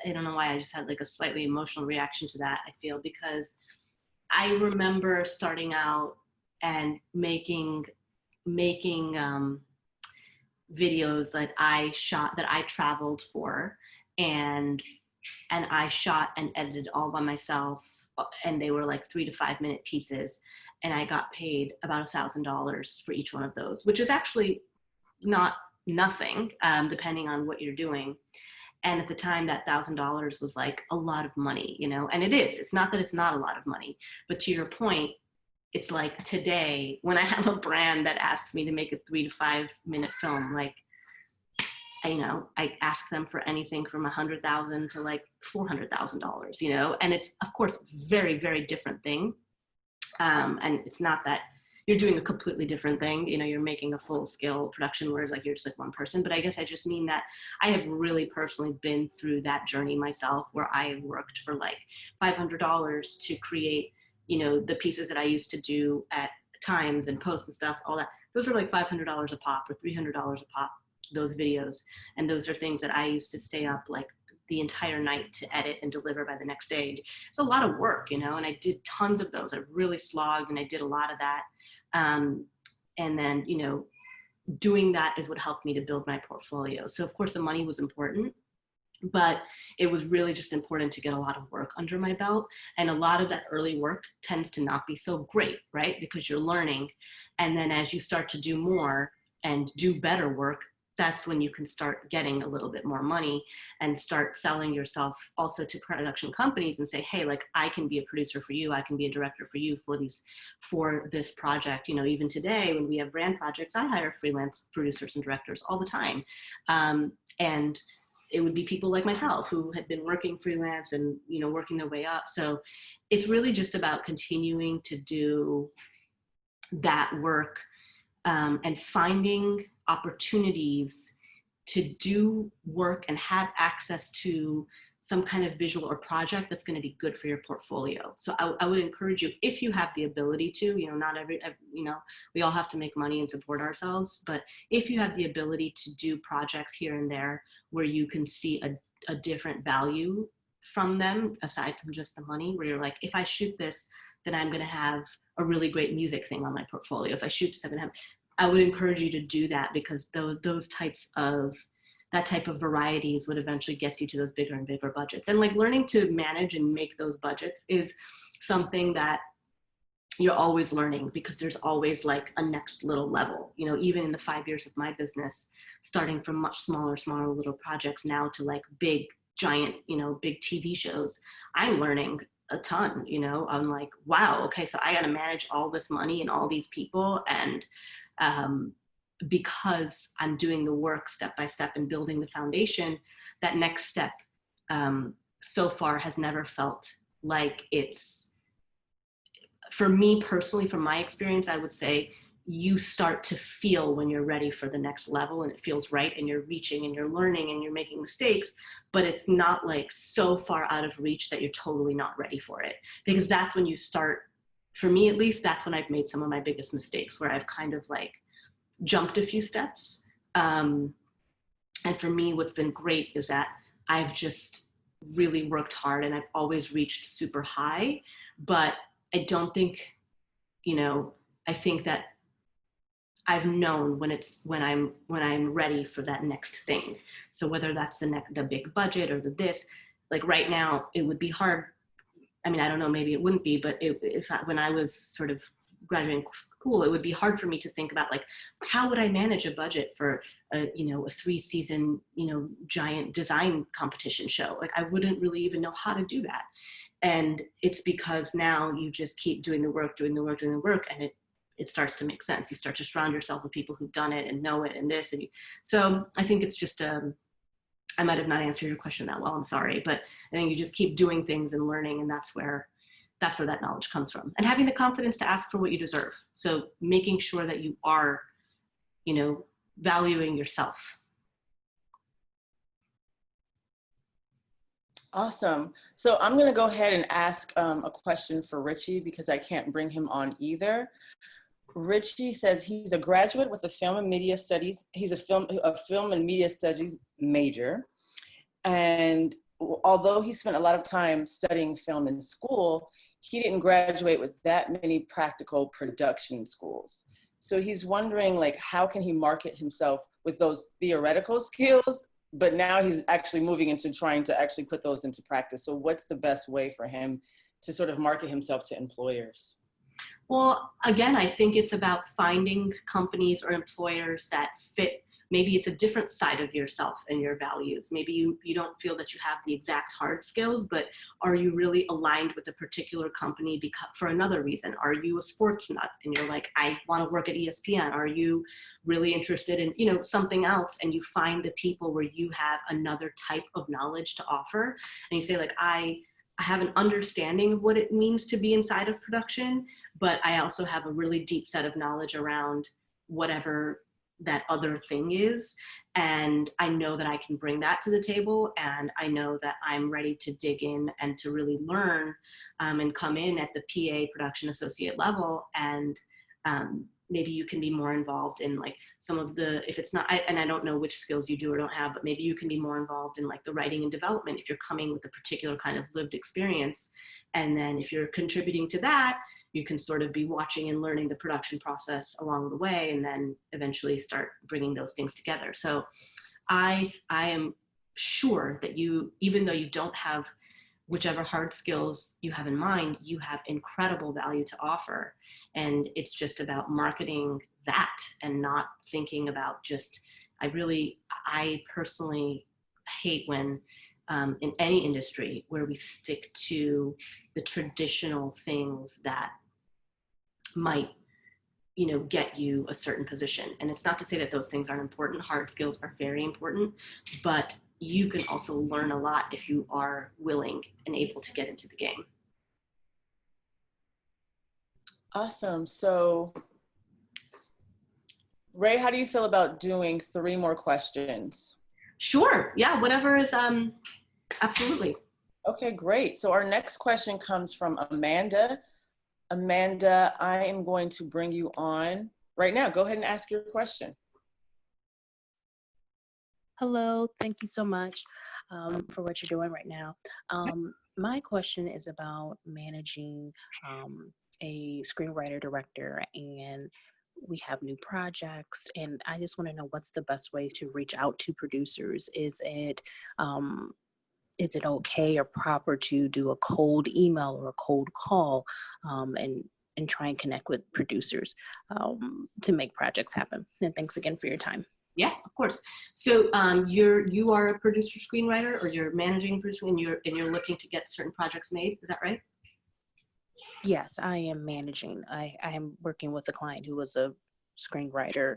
I don't know why I just had like a slightly emotional reaction to that, I feel, because I remember starting out and making videos that I shot, that I traveled for, and I shot and edited all by myself, and they were like 3 to 5 minute pieces, and I got paid about $1,000 for each one of those, which is actually not nothing, depending on what you're doing. And at the time, that $1,000 was like a lot of money, you know, and it is. It's not that it's not a lot of money, but to your point, it's like today when I have a brand that asks me to make a 3 to 5 minute film, like, I ask them for anything from $100,000 to like $400,000, you know, and it's of course very, very different thing. And it's not that you're doing a completely different thing, you know, you're making a full scale production, whereas like you're just like one person. But I guess I just mean that I have really personally been through that journey myself, where I worked for like $500 to create, you know, the pieces that I used to do at Times and Post and stuff, all that. Those are like $500 a pop or $300 a pop, those videos. And those are things that I used to stay up like the entire night to edit and deliver by the next day. It's a lot of work, you know, and I did tons of those. I really slogged and I did a lot of that. And then, you know, doing that is what helped me to build my portfolio. So of course the money was important, but it was really just important to get a lot of work under my belt. And a lot of that early work tends to not be so great, right? Because you're learning. And then as you start to do more and do better work, that's when you can start getting a little bit more money and start selling yourself also to production companies and say, hey, like I can be a producer for you. I can be a director for you for this project. You know, even today when we have brand projects, I hire freelance producers and directors all the time. And it would be people like myself who had been working freelance and, you know, working their way up. So it's really just about continuing to do that work and finding opportunities to do work and have access to some kind of visual or project that's going to be good for your portfolio. So I would encourage you, if you have the ability to, you know, not every, you know, we all have to make money and support ourselves, but if you have the ability to do projects here and there where you can see a different value from them, aside from just the money, where you're like, if I shoot this, then I'm going to have a really great music thing on my portfolio. If I shoot this, I would encourage you to do that, because that type of variety is what eventually gets you to those bigger and bigger budgets. And like learning to manage and make those budgets is something that you're always learning, because there's always like a next little level, you know, even in the 5 years of my business, starting from much smaller little projects now to like big, giant, you know, big TV shows, I'm learning a ton, you know. I'm like, wow, okay, so I got to manage all this money and all these people. And because I'm doing the work step by step and building the foundation, that next step so far has never felt like it's, for me personally, from my experience, I would say you start to feel when you're ready for the next level and it feels right and you're reaching and you're learning and you're making mistakes, but it's not like so far out of reach that you're totally not ready for it. Because that's when you start, for me at least, that's when I've made some of my biggest mistakes, where I've kind of like jumped a few steps. And for me, what's been great is that I've just really worked hard and I've always reached super high, but I don't think, you know, I think that I've known when I'm ready for that next thing. So whether that's the big budget or this, like right now, it would be hard. I mean, I don't know, maybe it wouldn't be, but when I was sort of graduating school, it would be hard for me to think about like, how would I manage a budget for a 3-season, giant design competition show? Like, I wouldn't really even know how to do that. And it's because now you just keep doing the work, and it starts to make sense. You start to surround yourself with people who've done it and know it and this. So I think it's just, I might have not answered your question that well, I'm sorry, but I think you just keep doing things and learning, and that's where that knowledge comes from. And having the confidence to ask for what you deserve. So making sure that you are, valuing yourself. Awesome. So I'm going to go ahead and ask a question for Richie because I can't bring him on either. Richie says he's a graduate with a film and media studies. He's a film and media studies major. And although he spent a lot of time studying film in school, he didn't graduate with that many practical production schools. So he's wondering, like, how can he market himself with those theoretical skills, but now he's actually moving into trying to actually put those into practice. So what's the best way for him to sort of market himself to employers? Well, again, I think it's about finding companies or employers that fit. Maybe it's a different side of yourself and your values. Maybe you don't feel that you have the exact hard skills, but are you really aligned with a particular company for another reason? Are you a sports nut and you're like, I want to work at ESPN? Are you really interested in, something else, and you find the people where you have another type of knowledge to offer, and you say like, I have an understanding of what it means to be inside of production, but I also have a really deep set of knowledge around whatever that other thing is. And I know that I can bring that to the table, and I know that I'm ready to dig in and to really learn and come in at the PA production associate level. And maybe you can be more involved in like some of the, if it's not, and I don't know which skills you do or don't have, but maybe you can be more involved in like the writing and development if you're coming with a particular kind of lived experience. And then if you're contributing to that, you can sort of be watching and learning the production process along the way, and then eventually start bringing those things together. So I am sure that you, even though you don't have whichever hard skills you have in mind, you have incredible value to offer. And it's just about marketing that and not thinking about just, I personally hate when in any industry where we stick to the traditional things that might, get you a certain position. And it's not to say that those things aren't important. Hard skills are very important, but you can also learn a lot if you are willing and able to get into the game. Awesome. So Ray, how do you feel about doing 3 more questions? Sure. Yeah, whatever is, absolutely. Okay, great. So our next question comes from Amanda. Amanda, I am going to bring you on right now. Go ahead and ask your question. Hello, thank you so much for what you're doing right now. My question is about managing a screenwriter director, and we have new projects, and I just want to know what's the best way to reach out to producers. Is it okay or proper to do a cold email or a cold call and try and connect with producers to make projects happen? And thanks again for your time. Yeah, of course. So you are a producer screenwriter, or you're managing producer, and you're looking to get certain projects made. Is that right? Yes, I am managing. I am working with a client who was a screenwriter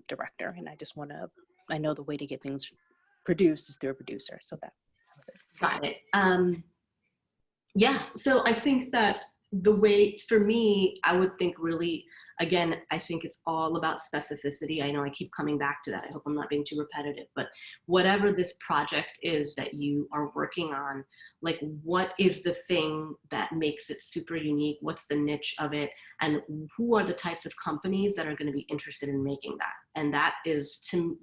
director, and I know the way to get things produced is through a producer. So that was it. Got it. Yeah. So I think that the way, for me, I would think really, again, I think it's all about specificity. I know I keep coming back to that. I hope I'm not being too repetitive, but whatever this project is that you are working on, like, what is the thing that makes it super unique? What's the niche of it? And who are the types of companies that are going to be interested in making that? And that is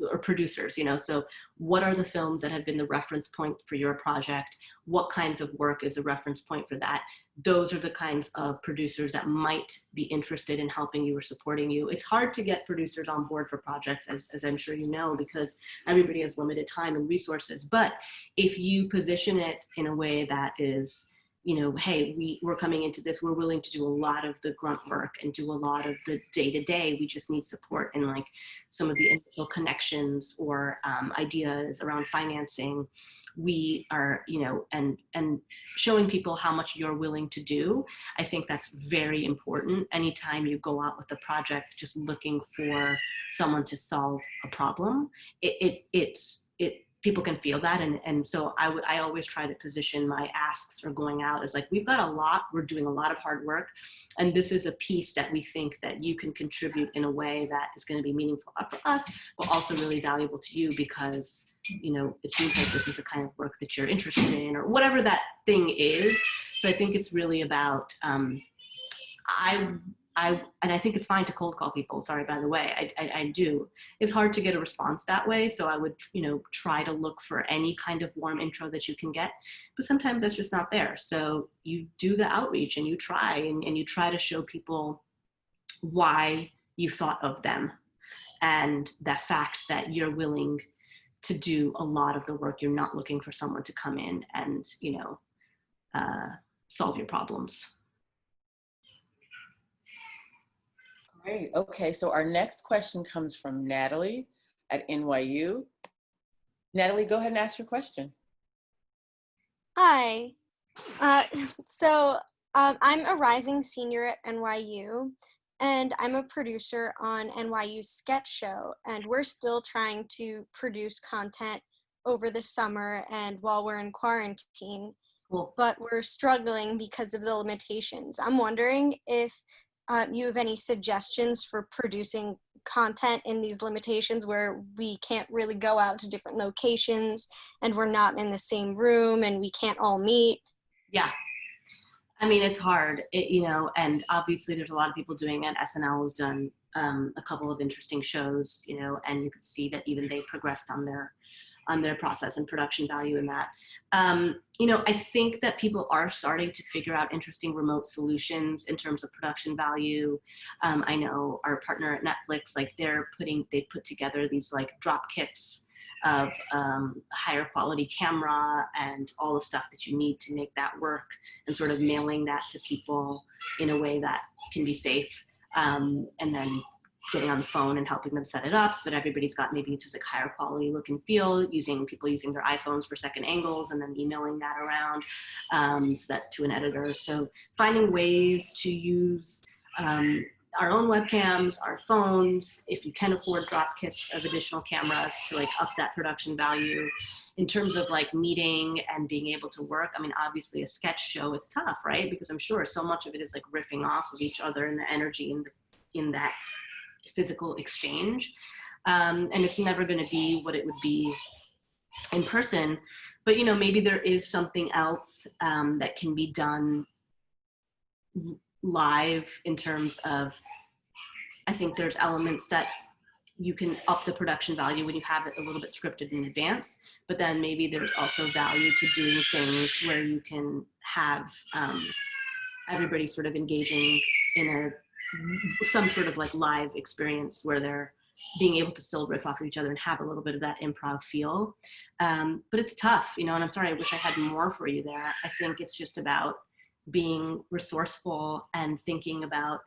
or producers, so what are the films that have been the reference point for your project? What kinds of work is a reference point for that? Those are the kinds of producers that might be interested in helping you or supporting you. It's hard to get producers on board for projects, as I'm sure you know, because everybody has limited time and resources. But if you position it in a way that is you know, hey, we're coming into this, we're willing to do a lot of the grunt work and do a lot of the day-to-day. We just need support in like some of the initial connections or ideas around financing. We are, you know, and showing people how much you're willing to do. I think that's very important. Anytime you go out with a project just looking for someone to solve a problem, people can feel that. And so I always try to position my asks or going out as like, we've got a lot, we're doing a lot of hard work. And this is a piece that we think that you can contribute in a way that is going to be meaningful for us, but also really valuable to you because, you know, it seems like this is the kind of work that you're interested in or whatever that thing is. So I think it's really about, and I think it's fine to cold call people. Sorry, by the way, I do. It's hard to get a response that way. So I would, you know, try to look for any kind of warm intro that you can get, but sometimes that's just not there. So you do the outreach and you try and you try to show people why you thought of them and the fact that you're willing to do a lot of the work. You're not looking for someone to come in and, you know, solve your problems. Great. Okay, so our next question comes from Natalie at NYU. Natalie, go ahead and ask your question. Hi. I'm a rising senior at NYU, and I'm a producer on NYU's sketch show, and we're still trying to produce content over the summer and while we're in quarantine, but we're struggling because of the limitations. I'm wondering if you have any suggestions for producing content in these limitations where we can't really go out to different locations and we're not in the same room and we can't all meet. Yeah. I mean, it's hard, you know, and obviously there's a lot of people doing it. SNL has done a couple of interesting shows, you know, and you could see that even they progressed on their process and production value in that. You know, I think that people are starting to figure out interesting remote solutions in terms of production value. I know our partner at Netflix, like they put together these like drop kits of higher quality camera and all the stuff that you need to make that work and sort of mailing that to people in a way that can be safe. And then getting on the phone and helping them set it up so that everybody's got maybe just like higher quality look and feel, people using their iPhones for second angles and then emailing that around so that to an editor. So finding ways to use our own webcams, our phones, if you can afford drop kits of additional cameras to like up that production value. In terms of like meeting and being able to work, I mean, obviously a sketch show, it's tough, right? Because I'm sure so much of it is like riffing off of each other and the energy in that physical exchange. And it's never going to be what it would be in person, but you know, maybe there is something else that can be done live in terms of, I think there's elements that you can up the production value when you have it a little bit scripted in advance, but then maybe there's also value to doing things where you can have everybody sort of engaging in some sort of like live experience where they're being able to still riff off of each other and have a little bit of that improv feel. But it's tough, you know, and I'm sorry, I wish I had more for you there. I think it's just about being resourceful and thinking about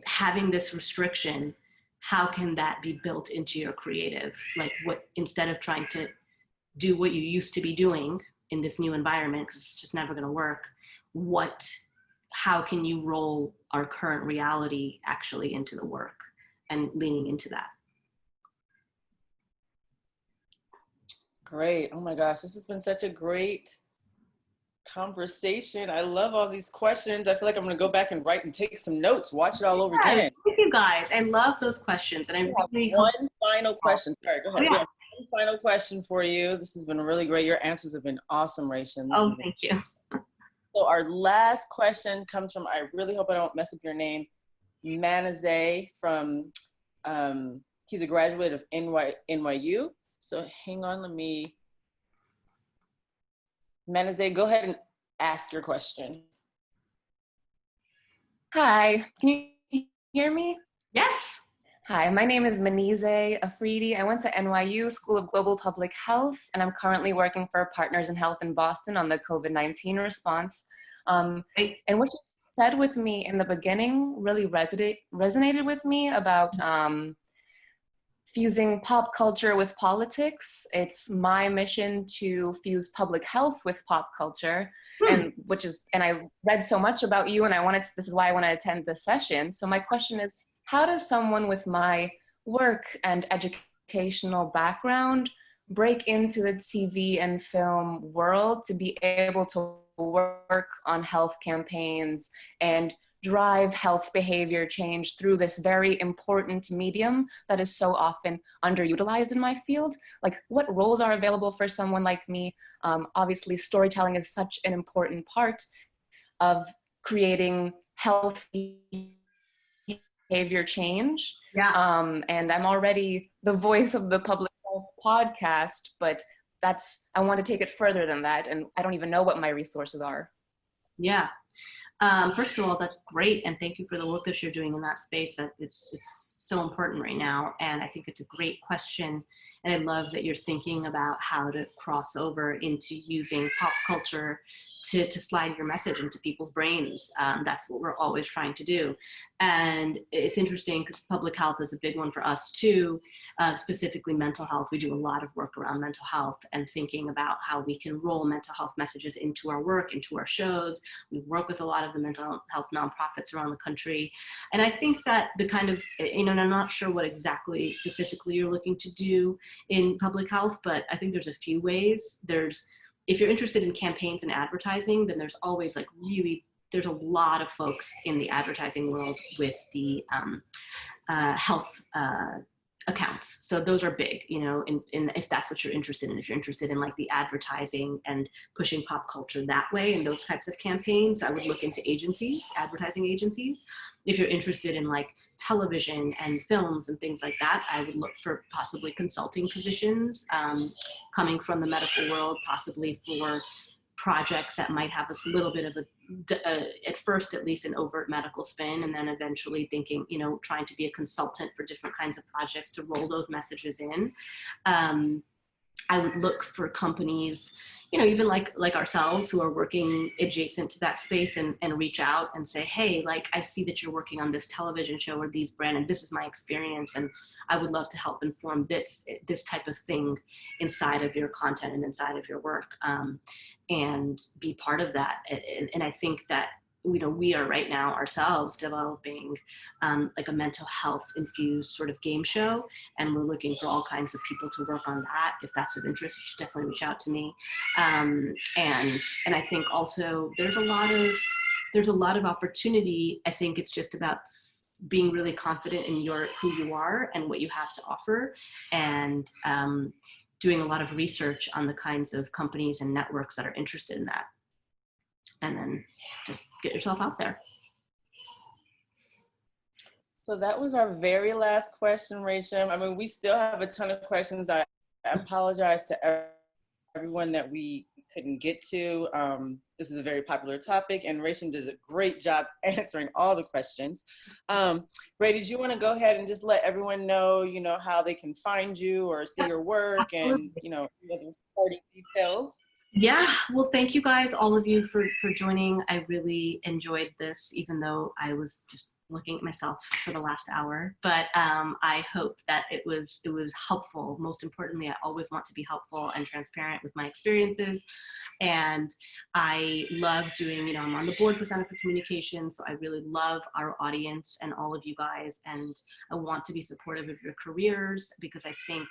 having this restriction, how can that be built into your creative? Like instead of trying to do what you used to be doing in this new environment, because it's just never gonna work, how can you roll our current reality actually into the work and leaning into that? Great. Oh my gosh, this has been such a great conversation. I love all these questions. I feel like I'm going to go back and write and take some notes, watch it all over again. Thank you guys. I love those questions. And I really one final question. Sorry, go ahead. Oh, yeah. One final question for you. This has been really great. Your answers have been awesome, Raeshem. Oh, thank you. So our last question comes from, I really hope I don't mess up your name, Manaze from, he's a graduate of NYU. So hang on, Manaze, go ahead and ask your question. Hi, can you hear me? Yes. Hi, my name is Manize Afridi. I went to NYU School of Global Public Health, and I'm currently working for Partners in Health in Boston on the COVID-19 response. And what you said with me in the beginning really resonated with me about fusing pop culture with politics. It's my mission to fuse public health with pop culture, and I read so much about you, and this is why I want to attend this session. So my question is, how does someone with my work and educational background break into the TV and film world to be able to work on health campaigns and drive health behavior change through this very important medium that is so often underutilized in my field? Like, what roles are available for someone like me? Obviously, storytelling is such an important part of creating healthy behavior change. And I'm already the voice of the public health podcast, but I want to take it further than that, and I don't even know what my resources are. Yeah. First of all, that's great, and thank you for the work that you're doing in that space. That it's so important right now, and I think it's a great question. And I love that you're thinking about how to cross over into using pop culture to slide your message into people's brains. That's what we're always trying to do. And it's interesting because public health is a big one for us too, specifically mental health. We do a lot of work around mental health and thinking about how we can roll mental health messages into our work, into our shows. We work with a lot of the mental health nonprofits around the country. And I think that the kind of, and I'm not sure what exactly specifically you're looking to do in public health, but I think there's a few ways. If you're interested in campaigns and advertising, then there's always there's a lot of folks in the advertising world with the health accounts. So those are big, and if that's what you're interested in. If you're interested in like the advertising and pushing pop culture that way and those types of campaigns, I would look into agencies, advertising agencies. If you're interested in like television and films and things like that, I would look for possibly consulting positions coming from the medical world, possibly for projects that might have a little bit of at first at least an overt medical spin, and then eventually thinking, trying to be a consultant for different kinds of projects to roll those messages in. I would look for companies, even like ourselves who are working adjacent to that space and reach out and say, hey, like, I see that you're working on this television show or these brand, and this is my experience, and I would love to help inform this type of thing inside of your content and inside of your work, and be part of that. And I think that we are right now ourselves developing like a mental health infused sort of game show, and we're looking for all kinds of people to work on that. If that's of interest, you should definitely reach out to me. And I think also there's a lot of opportunity. I think it's just about being really confident in who you are and what you have to offer, and doing a lot of research on the kinds of companies and networks that are interested in that. And then just get yourself out there. So that was our very last question, Raeshem. I mean, we still have a ton of questions. I apologize to everyone that we couldn't get to. This is a very popular topic, and Raeshem does a great job answering all the questions. Ray, did you want to go ahead and just let everyone know, how they can find you or see your work, and, starting details? Yeah, well, thank you guys, all of you, for joining. I really enjoyed this, even though I was just looking at myself for the last hour. But I hope that it was helpful. Most importantly, I always want to be helpful and transparent with my experiences. And I love doing, I'm on the board for Center for Communication, so I really love our audience and all of you guys. And I want to be supportive of your careers, because I think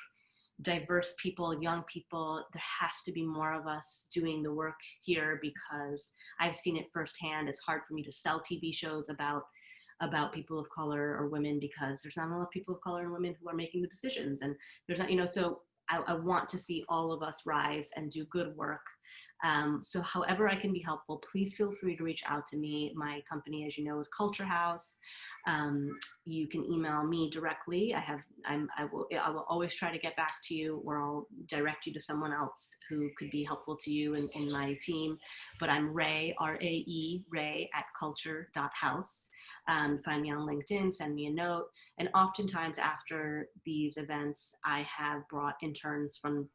diverse people, young people, there has to be more of us doing the work here, because I've seen it firsthand. It's hard for me to sell TV shows about people of color or women, because there's not enough people of color and women who are making the decisions, and there's not, so I want to see all of us rise and do good work, So however I can be helpful, please feel free to reach out to me. My company, as you know, is Culture.House. You can email me directly. I will always try to get back to you, or I'll direct you to someone else who could be helpful to you in my team. But I'm Rae, R-A-E, Rae at Culture.House. Find me on LinkedIn, send me a note. And oftentimes after these events, I have brought interns from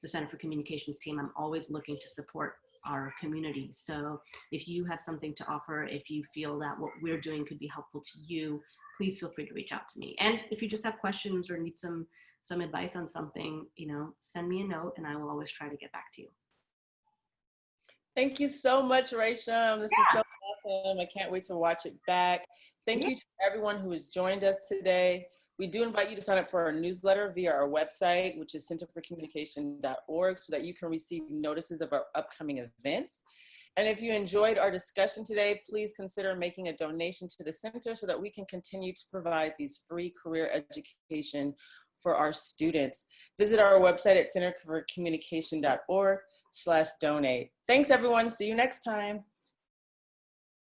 the Center for Communications team. I'm always looking to support our community. So if you have something to offer, if you feel that what we're doing could be helpful to you, please feel free to reach out to me. And if you just have questions or need some advice on something, send me a note and I will always try to get back to you. Thank you so much, Raeshem. This is so awesome. I can't wait to watch it back. Thank you to everyone who has joined us today. We do invite you to sign up for our newsletter via our website, which is centerforcommunication.org, so that you can receive notices of our upcoming events. And if you enjoyed our discussion today, please consider making a donation to the center so that we can continue to provide these free career education for our students. Visit our website at centerforcommunication.org/donate. Thanks, everyone. See you next time.